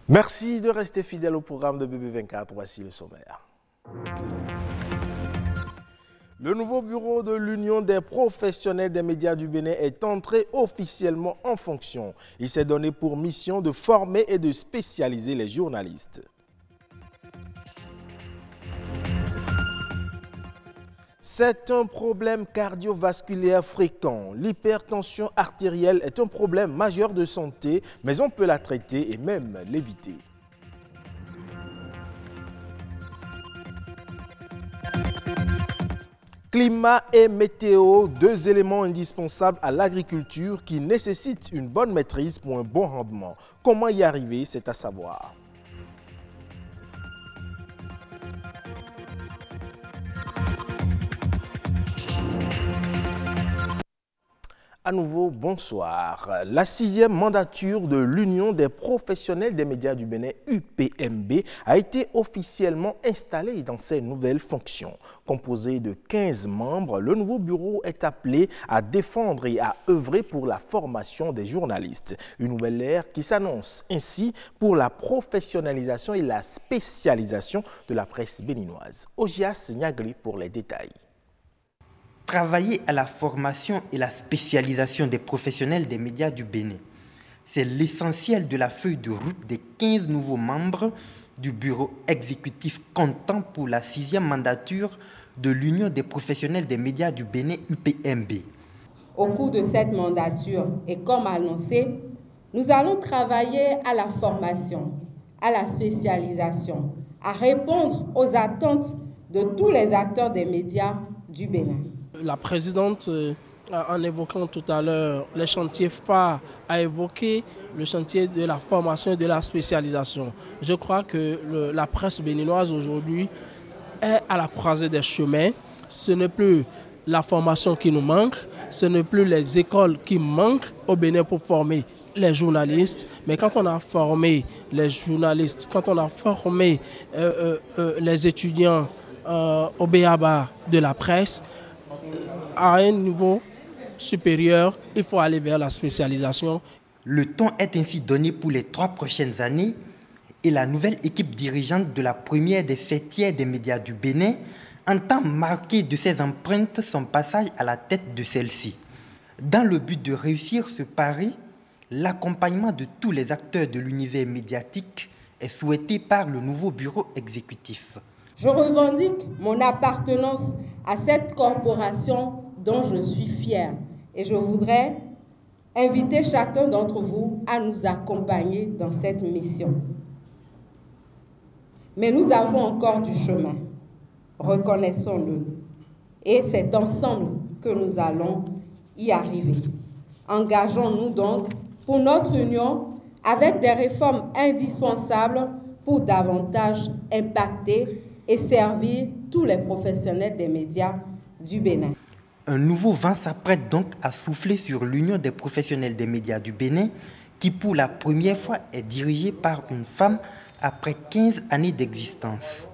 Merci de rester fidèle au programme de BB24. Voici le sommaire. Le nouveau bureau de l'Union des professionnels des médias du Bénin est entré officiellement en fonction. Il s'est donné pour mission de former et de spécialiser les journalistes. C'est un problème cardiovasculaire fréquent. L'hypertension artérielle est un problème majeur de santé, mais on peut la traiter et même l'éviter. Climat et météo, deux éléments indispensables à l'agriculture qui nécessitent une bonne maîtrise pour un bon rendement. Comment y arriver, c'est à savoir. À nouveau, bonsoir. La 6e mandature de l'Union des professionnels des médias du Bénin, UPMB, a été officiellement installée dans ses nouvelles fonctions. Composé de 15 membres, le nouveau bureau est appelé à défendre et à œuvrer pour la formation des journalistes. Une nouvelle ère qui s'annonce ainsi pour la professionnalisation et la spécialisation de la presse béninoise. Ogias Niagri pour les détails. Travailler à la formation et la spécialisation des professionnels des médias du Bénin, c'est l'essentiel de la feuille de route des 15 nouveaux membres du bureau exécutif comptant pour la 6e mandature de l'Union des professionnels des médias du Bénin, UPMB. Au cours de cette mandature, et comme annoncé, nous allons travailler à la formation, à la spécialisation, à répondre aux attentes de tous les acteurs des médias du Bénin. La présidente, en évoquant tout à l'heure les chantiers phares, a évoqué le chantier de la formation et de la spécialisation. Je crois que la presse béninoise aujourd'hui est à la croisée des chemins. Ce n'est plus la formation qui nous manque, ce n'est plus les écoles qui manquent au Bénin pour former les journalistes, mais quand on a formé les journalistes, quand on a formé les étudiants au b.a.-ba de la presse, à un niveau supérieur, il faut aller vers la spécialisation. Le ton est ainsi donné pour les 3 prochaines années et la nouvelle équipe dirigeante de la première des fêtières des médias du Bénin entend marquer de ses empreintes son passage à la tête de celle-ci. Dans le but de réussir ce pari, l'accompagnement de tous les acteurs de l'univers médiatique est souhaité par le nouveau bureau exécutif. Je revendique mon appartenance à cette corporation dont je suis fière et je voudrais inviter chacun d'entre vous à nous accompagner dans cette mission. Mais nous avons encore du chemin, reconnaissons-le, et c'est ensemble que nous allons y arriver. Engageons-nous donc pour notre union avec des réformes indispensables pour davantage impacter et servir tous les professionnels des médias du Bénin. Un nouveau vent s'apprête donc à souffler sur l'Union des professionnels des médias du Bénin, qui pour la première fois est dirigée par une femme après 15 années d'existence.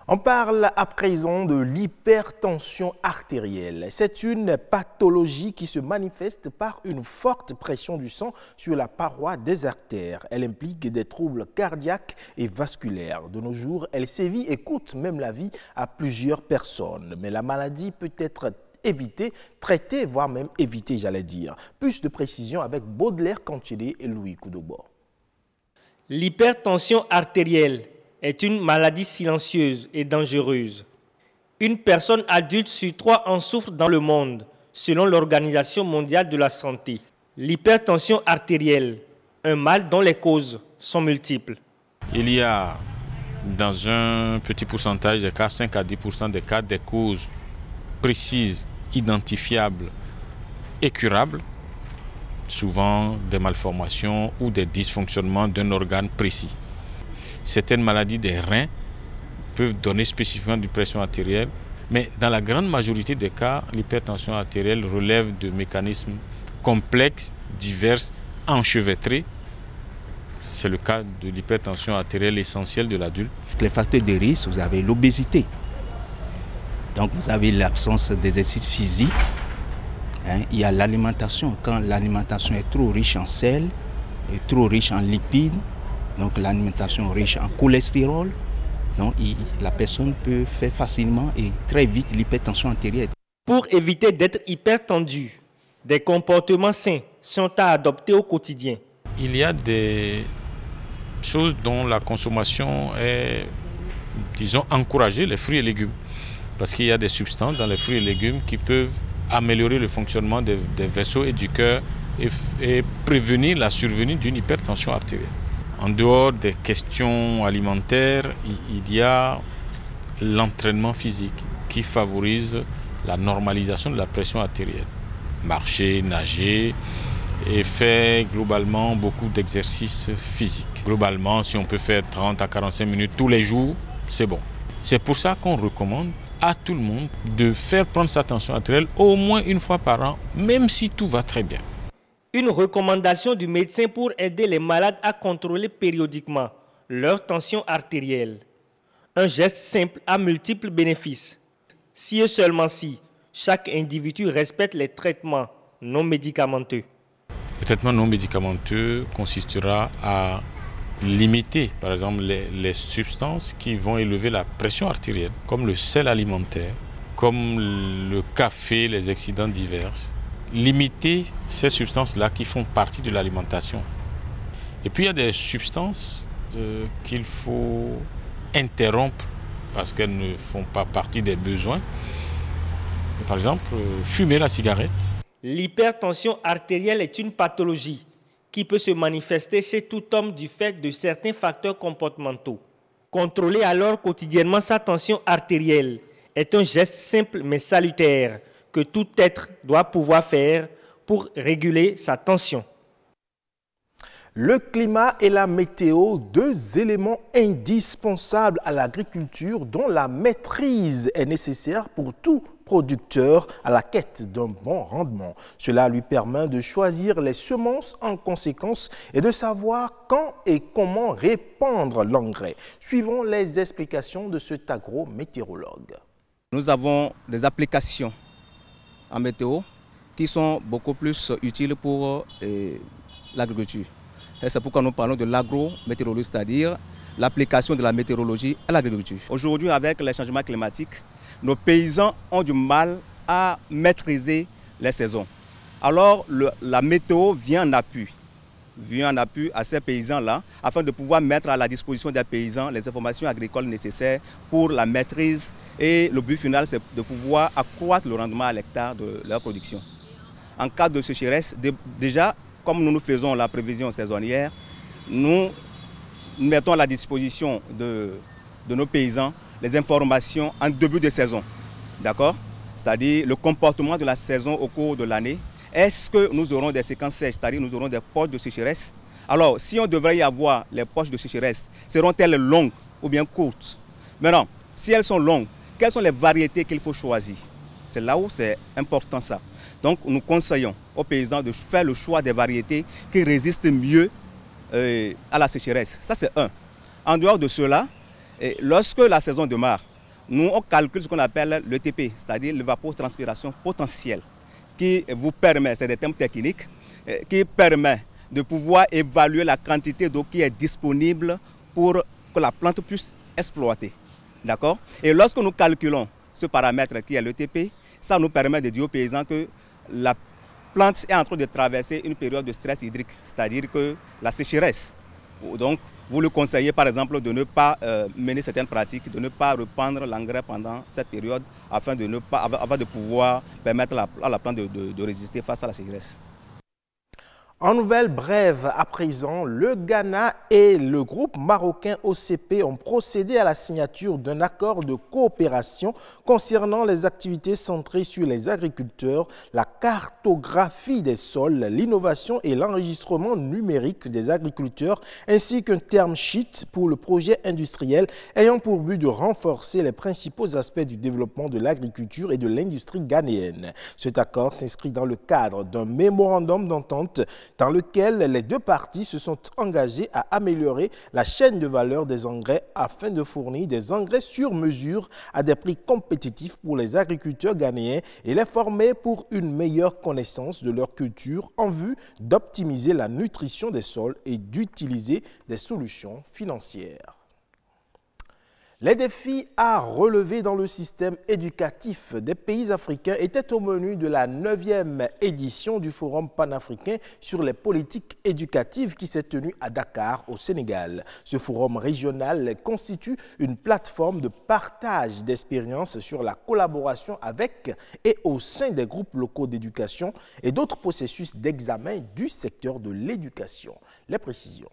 On parle à présent de l'hypertension artérielle. C'est une pathologie qui se manifeste par une forte pression du sang sur la paroi des artères. Elle implique des troubles cardiaques et vasculaires. De nos jours, elle sévit et coûte même la vie à plusieurs personnes. Mais la maladie peut être évitée, traitée, voire même évitée, j'allais dire. Plus de précision avec Baudelaire Cantier et Louis Koudobo. L'hypertension artérielle est une maladie silencieuse et dangereuse. Une personne adulte sur 3 en souffre dans le monde, selon l'Organisation mondiale de la santé. L'hypertension artérielle, un mal dont les causes sont multiples. Il y a dans un petit pourcentage des cas, 5 à 10% des cas, des causes précises, identifiables et curables, souvent des malformations ou des dysfonctionnements d'un organe précis. Certaines maladies des reins peuvent donner spécifiquement une pression artérielle, mais dans la grande majorité des cas, l'hypertension artérielle relève de mécanismes complexes, divers, enchevêtrés. C'est le cas de l'hypertension artérielle essentielle de l'adulte. Les facteurs de risque, vous avez l'obésité. Donc vous avez l'absence d'exercice physique. Il y a l'alimentation. Quand l'alimentation est trop riche en sel, trop riche en lipides, donc l'alimentation riche en cholestérol. Donc la personne peut faire facilement et très vite l'hypertension artérielle. Pour éviter d'être hypertendu, des comportements sains sont à adopter au quotidien. Il y a des choses dont la consommation est, disons, encouragée, les fruits et légumes. Parce qu'il y a des substances dans les fruits et légumes qui peuvent améliorer le fonctionnement des vaisseaux et du cœur et prévenir la survenue d'une hypertension artérielle. En dehors des questions alimentaires, il y a l'entraînement physique qui favorise la normalisation de la pression artérielle. Marcher, nager et faire globalement beaucoup d'exercices physiques. Globalement, si on peut faire 30 à 45 minutes tous les jours, c'est bon. C'est pour ça qu'on recommande à tout le monde de faire prendre sa tension artérielle au moins une fois par an, même si tout va très bien. Une recommandation du médecin pour aider les malades à contrôler périodiquement leur tension artérielle. Un geste simple à multiples bénéfices. Si et seulement si chaque individu respecte les traitements non médicamenteux. Le traitement non médicamenteux consistera à limiter, par exemple, les substances qui vont élever la pression artérielle, comme le sel alimentaire, comme le café, les excitants divers. Limiter ces substances-là qui font partie de l'alimentation. Et puis il y a des substances qu'il faut interrompre parce qu'elles ne font pas partie des besoins. Par exemple, fumer la cigarette. L'hypertension artérielle est une pathologie qui peut se manifester chez tout homme du fait de certains facteurs comportementaux. Contrôler alors quotidiennement sa tension artérielle est un geste simple mais salutaire que tout être doit pouvoir faire pour réguler sa tension. Le climat et la météo, deux éléments indispensables à l'agriculture dont la maîtrise est nécessaire pour tout producteur à la quête d'un bon rendement. Cela lui permet de choisir les semences en conséquence et de savoir quand et comment répandre l'engrais. Suivons les explications de cet agrométéorologue. Nous avons des applications en météo qui sont beaucoup plus utiles pour l'agriculture. C'est pourquoi nous parlons de l'agrométéorologie, c'est-à-dire l'application de la météorologie à l'agriculture. Aujourd'hui, avec les changements climatiques, nos paysans ont du mal à maîtriser les saisons. Alors la météo vient en appui à ces paysans-là afin de pouvoir mettre à la disposition des paysans les informations agricoles nécessaires pour la maîtrise. Et le but final, c'est de pouvoir accroître le rendement à l'hectare de leur production. En cas de sécheresse, déjà, comme nous faisons la prévision saisonnière, nous mettons à la disposition de nos paysans les informations en début de saison. D'accord? C'est-à-dire le comportement de la saison au cours de l'année. Est-ce que nous aurons des séquences sèches, c'est-à-dire nous aurons des poches de sécheresse? Alors, si on devrait y avoir les poches de sécheresse, seront-elles longues ou bien courtes? Maintenant, si elles sont longues, quelles sont les variétés qu'il faut choisir? C'est là où c'est important ça. Donc, nous conseillons aux paysans de faire le choix des variétés qui résistent mieux à la sécheresse. Ça, c'est un. En dehors de cela, lorsque la saison démarre, nous on calcule ce qu'on appelle l'ETP, c'est-à-dire l'évapotranspiration potentielle, qui vous permet, c'est des termes techniques, qui permet de pouvoir évaluer la quantité d'eau qui est disponible pour que la plante puisse exploiter. D'accord? Et lorsque nous calculons ce paramètre qui est l'ETP, ça nous permet de dire aux paysans que la plante est en train de traverser une période de stress hydrique, c'est-à-dire que la sécheresse. Donc, vous le conseillez par exemple de ne pas mener certaines pratiques, de ne pas répandre l'engrais pendant cette période afin de pouvoir permettre à la plante de résister face à la sécheresse. En nouvelle brève, à présent, le Ghana et le groupe marocain OCP ont procédé à la signature d'un accord de coopération concernant les activités centrées sur les agriculteurs, la cartographie des sols, l'innovation et l'enregistrement numérique des agriculteurs, ainsi qu'un term sheet pour le projet industriel ayant pour but de renforcer les principaux aspects du développement de l'agriculture et de l'industrie ghanéenne. Cet accord s'inscrit dans le cadre d'un mémorandum d'entente dans lequel les deux parties se sont engagées à améliorer la chaîne de valeur des engrais afin de fournir des engrais sur mesure à des prix compétitifs pour les agriculteurs ghanéens et les former pour une meilleure connaissance de leur culture en vue d'optimiser la nutrition des sols et d'utiliser des solutions financières. Les défis à relever dans le système éducatif des pays africains étaient au menu de la 9e édition du Forum panafricain sur les politiques éducatives qui s'est tenu à Dakar, au Sénégal. Ce forum régional constitue une plateforme de partage d'expériences sur la collaboration avec et au sein des groupes locaux d'éducation et d'autres processus d'examen du secteur de l'éducation. Les précisions.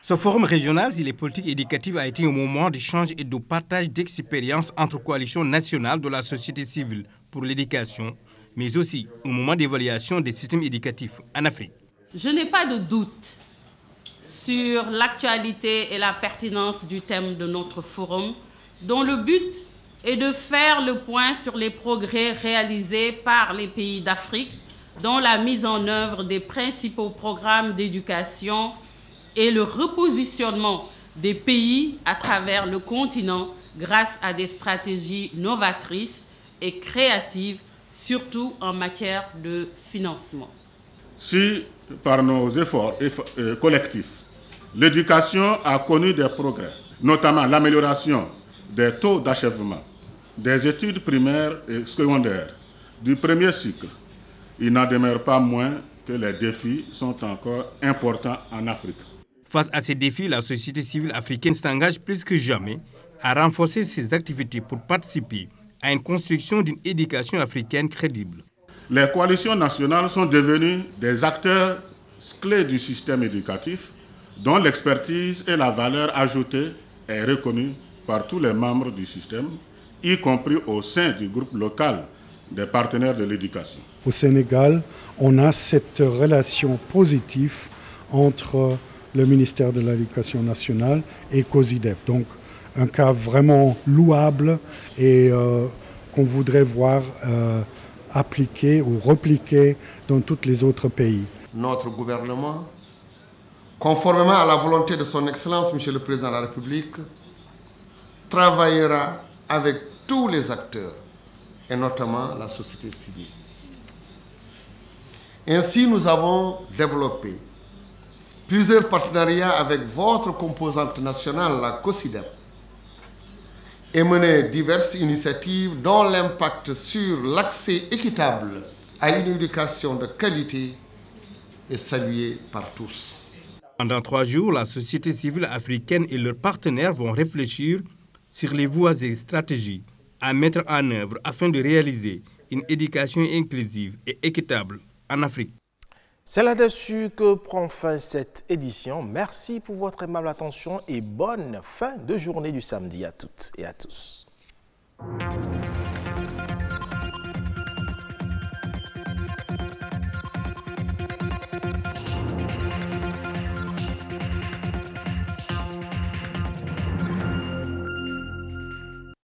Ce forum régional sur les politiques éducatives a été un moment d'échange et de partage d'expériences entre coalitions nationales de la société civile pour l'éducation, mais aussi un moment d'évaluation des systèmes éducatifs en Afrique. Je n'ai pas de doute sur l'actualité et la pertinence du thème de notre forum, dont le but est de faire le point sur les progrès réalisés par les pays d'Afrique dans la mise en œuvre des principaux programmes d'éducation et le repositionnement des pays à travers le continent grâce à des stratégies novatrices et créatives, surtout en matière de financement. Si, par nos efforts collectifs, l'éducation a connu des progrès, notamment l'amélioration des taux d'achèvement des études primaires et secondaires du premier cycle, il n'en demeure pas moins que les défis sont encore importants en Afrique. Face à ces défis, la société civile africaine s'engage plus que jamais à renforcer ses activités pour participer à une construction d'une éducation africaine crédible. Les coalitions nationales sont devenues des acteurs clés du système éducatif dont l'expertise et la valeur ajoutée est reconnue par tous les membres du système, y compris au sein du groupe local des partenaires de l'éducation. Au Sénégal, on a cette relation positive entre le ministère de l'Éducation nationale et COSIDEP. Donc un cas vraiment louable et qu'on voudrait voir appliqué ou repliqué dans tous les autres pays. Notre gouvernement, conformément à la volonté de son Excellence, Monsieur le Président de la République, travaillera avec tous les acteurs, et notamment la société civile. Ainsi, nous avons développé plusieurs partenariats avec votre composante nationale, la COSIDEP, et mené diverses initiatives dont l'impact sur l'accès équitable à une éducation de qualité est salué par tous. Pendant 3 jours, la société civile africaine et leurs partenaires vont réfléchir sur les voies et stratégies à mettre en œuvre afin de réaliser une éducation inclusive et équitable en Afrique. C'est là-dessus que prend fin cette édition. Merci pour votre aimable attention et bonne fin de journée du samedi à toutes et à tous.